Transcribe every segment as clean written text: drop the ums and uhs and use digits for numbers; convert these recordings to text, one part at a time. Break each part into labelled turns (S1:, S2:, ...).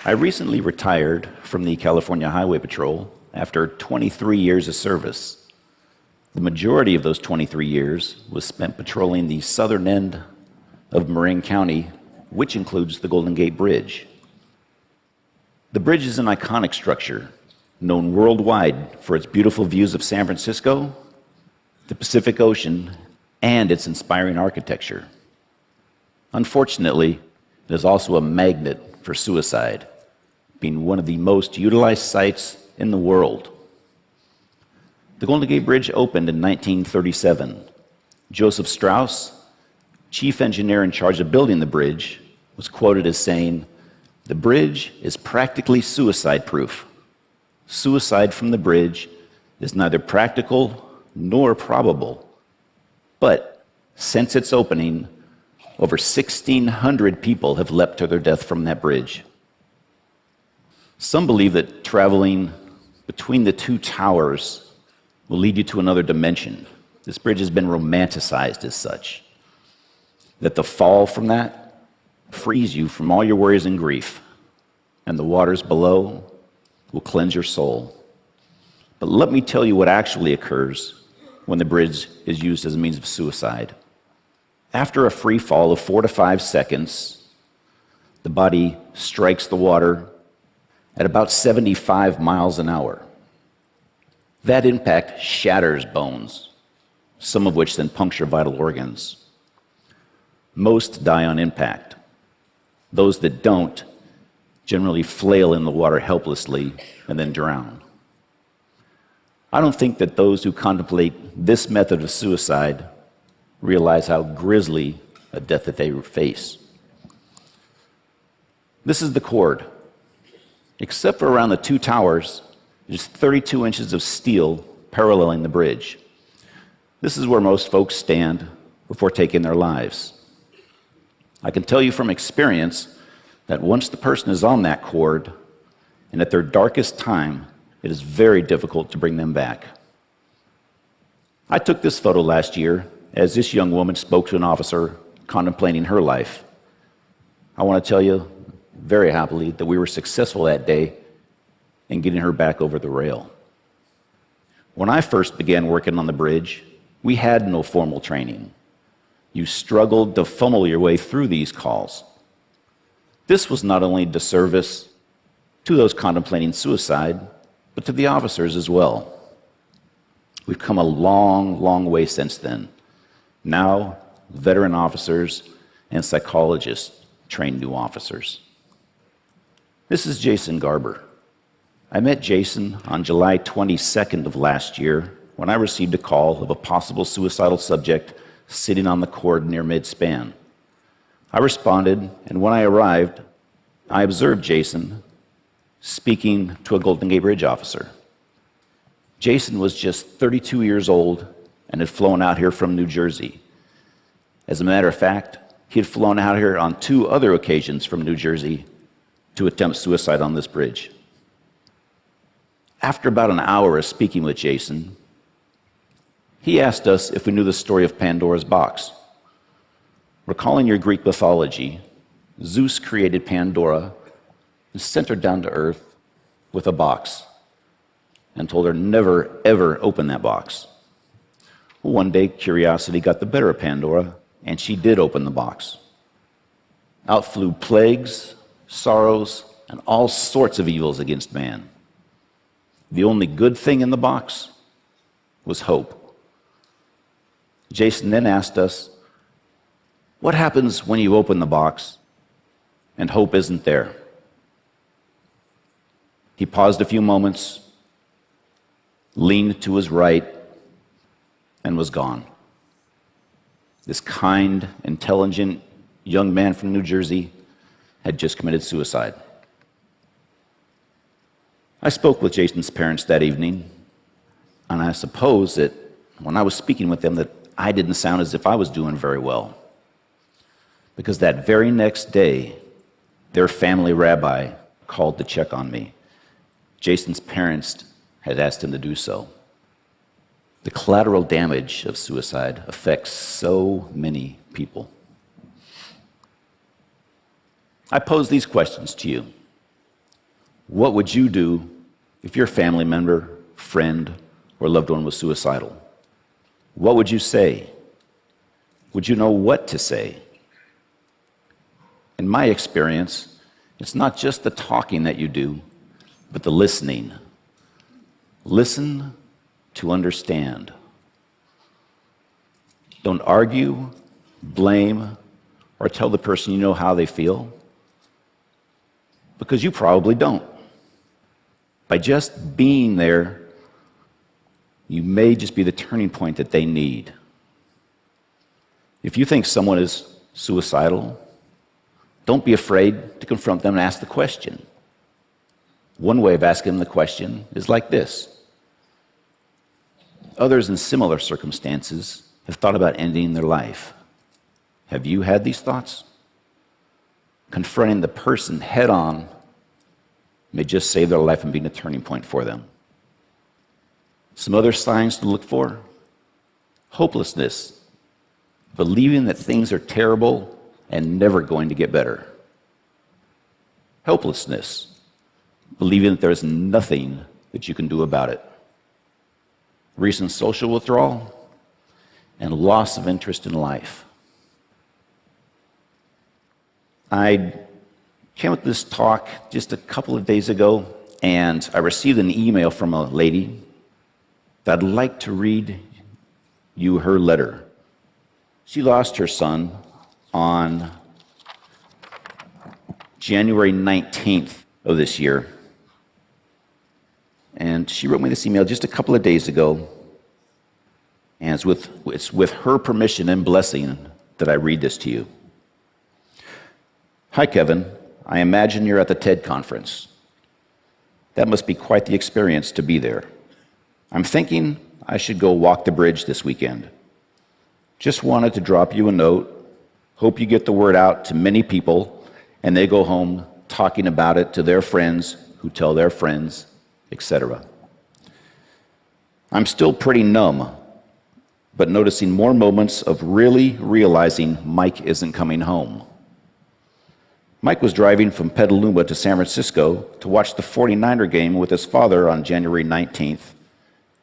S1: I recently retired from the California Highway Patrol after 23 years of service. The majority of those 23 years was spent patrolling the southern end of Marin County, which includes the Golden Gate Bridge. The bridge is an iconic structure, known worldwide for its beautiful views of San Francisco, the Pacific Ocean, and its inspiring architecture. Unfortunately, it is also a magnet for suicide, being one of the most utilized sites in the world. The Golden Gate Bridge opened in 1937. Joseph Strauss, chief engineer in charge of building the bridge, was quoted as saying, "The bridge is practically suicide-proof. Suicide from the bridge is neither practical nor probable. But since its opening, over 1,600 people have leapt to their death from that bridge." Some believe that traveling between the two towers will lead you to another dimension. This bridge has been romanticized as such. That the fall from that frees you from all your worries and grief, and the waters below will cleanse your soul. But let me tell you what actually occurs when the bridge is used as a means of suicide. After a free fall of 4 to 5 seconds, the body strikes the water at about 75 miles an hour. That impact shatters bones, some of which then puncture vital organs. Most die on impact. Those that don't generally flail in the water helplessly and then drown. I don't think that those who contemplate this method of suicide realize how grisly a death that they face. This is the cord. Except for around the two towers, there's 32 inches of steel paralleling the bridge. This is where most folks stand before taking their lives. I can tell you from experience that once the person is on that cord, and at their darkest time, it is very difficult to bring them back. I took this photo last year as this young woman spoke to an officer contemplating her life. I want to tell you very happily that we were successful that day in getting her back over the rail. When I first began working on the bridge, we had no formal training. You struggled to funnel your way through these calls. This was not only a disservice to those contemplating suicide, but to the officers as well. We've come a long, long way since then. Now, veteran officers and psychologists train new officers. This is Jason Garber. I met Jason on July 22nd of last year when I received a call of a possible suicidal subject sitting on the cord near mid-span. I responded, and when I arrived, I observed Jason speaking to a Golden Gate Bridge officer. Jason was just 32 years old and had flown out here from New Jersey. As a matter of fact, he had flown out here on 2 other occasions from New Jersey to attempt suicide on this bridge. After about an hour of speaking with Jason, he asked us if we knew the story of Pandora's box. Recalling your Greek mythology, Zeus created Pandora and sent her down to earth with a box and told her never, ever open that box. Well, one day, curiosity got the better of Pandora, and she did open the box. Out flew plagues, sorrows, and all sorts of evils against man. The only good thing in the box was hope. Jason then asked us, what happens when you open the box and hope isn't there? He paused a few moments, leaned to his right, and was gone. This kind, intelligent young man from New Jersey had just committed suicide. I spoke with Jason's parents that evening, and I suppose that when I was speaking with them that I didn't sound as if I was doing very well. Because that very next day, their family rabbi called to check on me. Jason's parents had asked him to do so. The collateral damage of suicide affects so many people. I pose these questions to you. What would you do if your family member, friend, or loved one was suicidal? What would you say? Would you know what to say? In my experience, it's not just the talking that you do, but the listening. Listen to understand. Don't argue, blame, or tell the person you know how they feel, because you probably don't. By just being there, you may just be the turning point that they need. If you think someone is suicidal, don't be afraid to confront them and ask the question. One way of asking them the question is like this. Others in similar circumstances have thought about ending their life. Have you had these thoughts? Confronting the person head on may just save their life and be a turning point for them. Some other signs to look for: hopelessness, believing that things are terrible and never going to get better. Helplessness, believing that there's nothing that you can do about it. Recent social withdrawal, and loss of interest in life. I came with this talk just a couple of days ago, and I received an email from a lady that I'd like to read you her letter. She lost her son on January 19th of this year. And she wrote me this email just a couple of days ago. And it's with her permission and blessing that I read this to you. Hi, Kevin. I imagine you're at the TED conference. That must be quite the experience to be there. I'm thinking I should go walk the bridge this weekend. Just wanted to drop you a note. Hope you get the word out to many people, and they go home talking about it to their friends who tell their friends, etc. I'm still pretty numb, but noticing more moments of really realizing Mike isn't coming home. Mike was driving from Petaluma to San Francisco to watch the 49er game with his father on January 19th.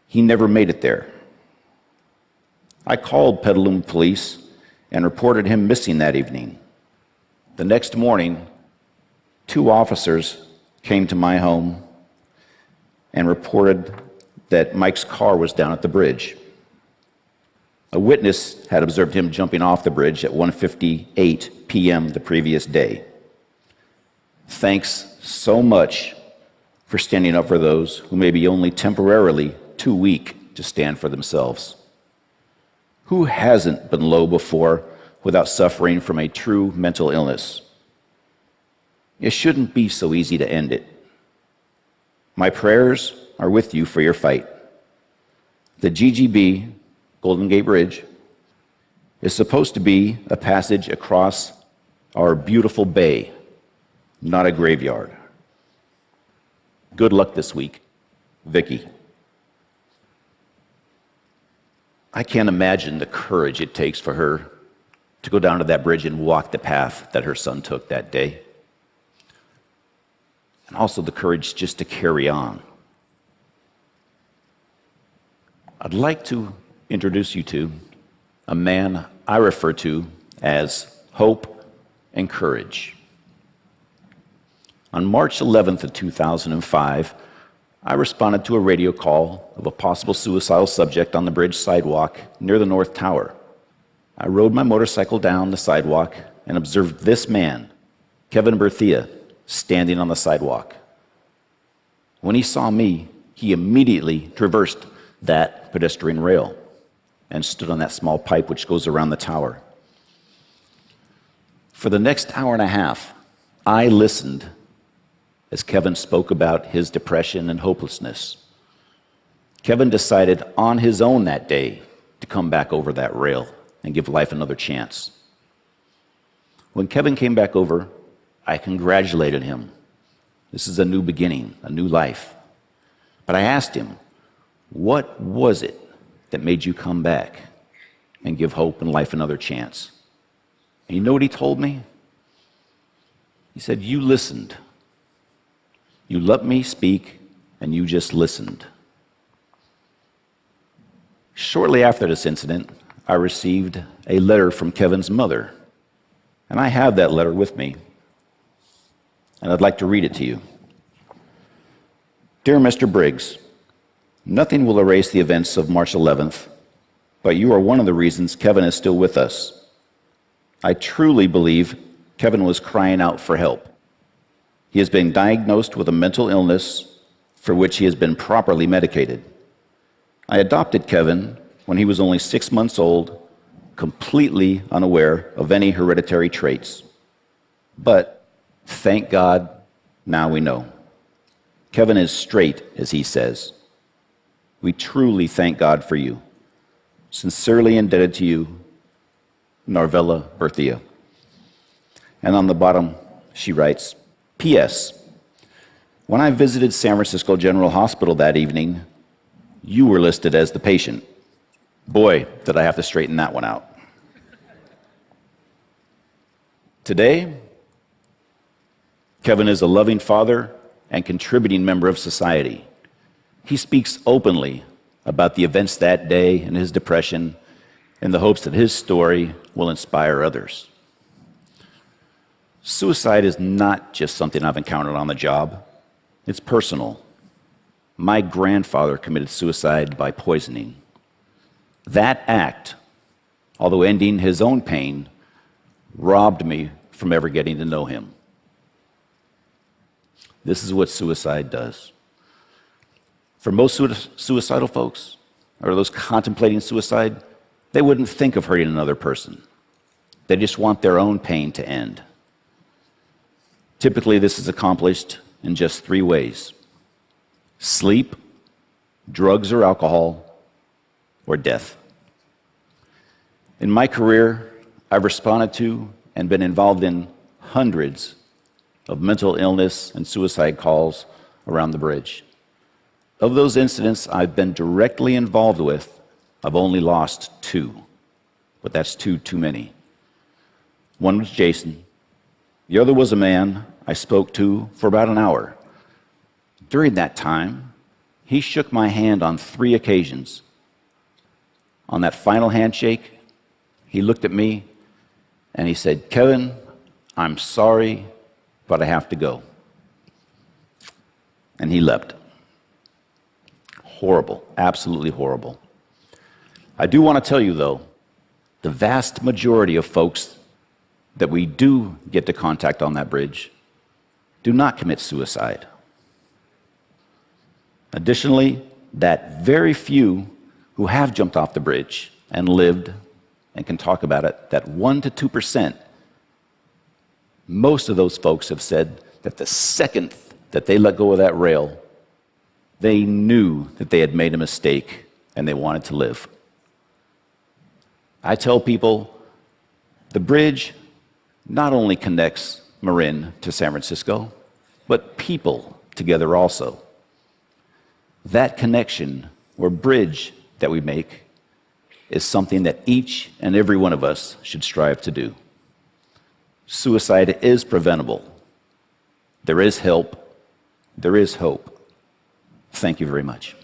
S1: He never made it there. I called Petaluma police and reported him missing that evening. The next morning, 2 officers came to my home and reported that Mike's car was down at the bridge. A witness had observed him jumping off the bridge at 1:58 p.m. the previous day. Thanks so much for standing up for those who may be only temporarily too weak to stand for themselves. Who hasn't been low before without suffering from a true mental illness? It shouldn't be so easy to end it. My prayers are with you for your fight. The GGB, Golden Gate Bridge, is supposed to be a passage across our beautiful bay, not a graveyard. Good luck this week, Vicky. I can't imagine the courage it takes for her to go down to that bridge and walk the path that her son took that day. And also the courage just to carry on. I'd like to introduce you to a man I refer to as hope and courage. On March 11th of 2005, I responded to a radio call of a possible suicidal subject on the bridge sidewalk near the North Tower. I rode my motorcycle down the sidewalk and observed this man, Kevin Briggs Cây, standing on the sidewalk. When he saw me, he immediately traversed that pedestrian rail and stood on that small pipe which goes around the tower. For the next hour and a half, I listened as Kevin spoke about his depression and hopelessness. Kevin decided on his own that day to come back over that rail and give life another chance. When Kevin came back over, I congratulated him. This is a new beginning, a new life. But I asked him, what was it that made you come back and give hope and life another chance? And you know what he told me? He said, you listened. You let me speak, and you just listened. Shortly after this incident, I received a letter from Kevin's mother, and I have that letter with me, and I'd like to read it to you. Dear Mr. Briggs, nothing will erase the events of March 11th, but you are one of the reasons Kevin is still with us. I truly believe Kevin was crying out for help. He has been diagnosed with a mental illness for which he has been properly medicated. I adopted Kevin when he was only 6 months old, completely unaware of any hereditary traits. But thank God, now we know. Kevin is straight, as he says. We truly thank God for you. Sincerely indebted to you, Narvella Berthia. And on the bottom, she writes, P.S. When I visited San Francisco General Hospital that evening, you were listed as the patient. Boy, did I have to straighten that one out. Today, Kevin is a loving father and contributing member of society. He speaks openly about the events that day and his depression in the hopes that his story will inspire others. Suicide is not just something I've encountered on the job. It's personal. My grandfather committed suicide by poisoning. That act, although ending his own pain, robbed me from ever getting to know him. This is what suicide does. For most suicidal folks, or those contemplating suicide, they wouldn't think of hurting another person. They just want their own pain to end. Typically, this is accomplished in just 3 ways: sleep, drugs or alcohol, or death. In my career, I've responded to and been involved in hundreds of mental illness and suicide calls around the bridge. Of those incidents I've been directly involved with, I've only lost 2, but that's 2 too many. One was Jason. The other was a man I spoke to for about an hour. During that time, he shook my hand on 3 occasions. On that final handshake, he looked at me and he said, Kevin, I'm sorry, but I have to go. And he left. Horrible, absolutely horrible. I do want to tell you, though, the vast majority of folks that we do get to contact on that bridge do not commit suicide. Additionally, that very few who have jumped off the bridge and lived and can talk about it, that 1% to 2%, most of those folks have said that the second that they let go of that rail, they knew that they had made a mistake and they wanted to live. I tell people the bridge not only connects Marin to San Francisco, but people together also. That connection or bridge that we make is something that each and every one of us should strive to do. Suicide is preventable. There is help. There is hope. Thank you very much.